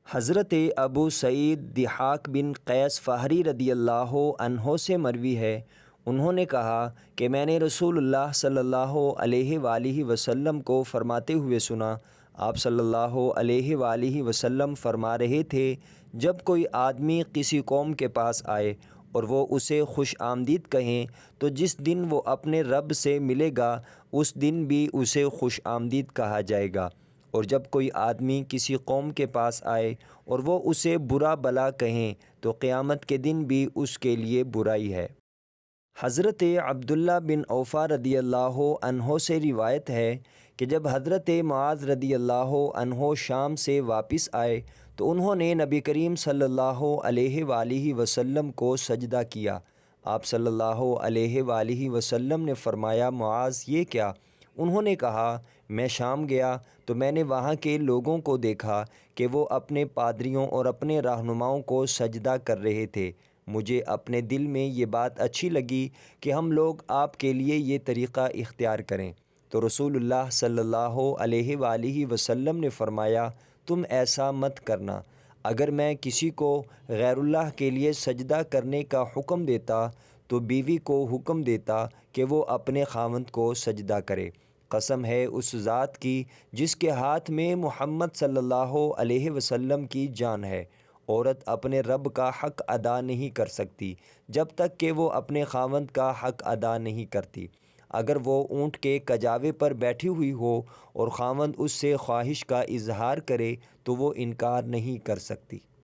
حضرت ابو سعید ضحاک بن قیس فہری رضی اللہ عنہ سے مروی ہے، انہوں نے کہا کہ میں نے رسول اللہ صلی اللہ علیہ وآلہ وسلم کو فرماتے ہوئے سنا۔ آپ صلی اللہ علیہ وآلہ وسلم فرما رہے تھے، جب کوئی آدمی کسی قوم کے پاس آئے اور وہ اسے خوش آمدید کہیں تو جس دن وہ اپنے رب سے ملے گا اس دن بھی اسے خوش آمدید کہا جائے گا، اور جب کوئی آدمی کسی قوم کے پاس آئے اور وہ اسے برا بلا کہیں تو قیامت کے دن بھی اس کے لیے برائی ہے۔ حضرت عبداللہ بن اوفا رضی اللہ عنہ سے روایت ہے کہ جب حضرت معاذ رضی اللہ عنہ شام سے واپس آئے تو انہوں نے نبی کریم صلی اللہ علیہ وآلہ وسلم کو سجدہ کیا۔ آپ صلی اللہ علیہ وآلہ وسلم نے فرمایا، معاذ یہ کیا؟ انہوں نے کہا، میں شام گیا تو میں نے وہاں کے لوگوں کو دیکھا کہ وہ اپنے پادریوں اور اپنے رہنماؤں کو سجدہ کر رہے تھے۔ مجھے اپنے دل میں یہ بات اچھی لگی کہ ہم لوگ آپ کے لیے یہ طریقہ اختیار کریں، تو رسول اللہ صلی اللہ علیہ وآلہ وسلم نے فرمایا، تم ایسا مت کرنا۔ اگر میں کسی کو غیر اللہ کے لیے سجدہ کرنے کا حکم دیتا تو بیوی کو حکم دیتا کہ وہ اپنے خاوند کو سجدہ کرے۔ قسم ہے اس ذات کی جس کے ہاتھ میں محمد صلی اللہ علیہ وسلم کی جان ہے، عورت اپنے رب کا حق ادا نہیں کر سکتی جب تک کہ وہ اپنے خاوند کا حق ادا نہیں کرتی۔ اگر وہ اونٹ کے کجاوے پر بیٹھی ہوئی ہو اور خاوند اس سے خواہش کا اظہار کرے تو وہ انکار نہیں کر سکتی۔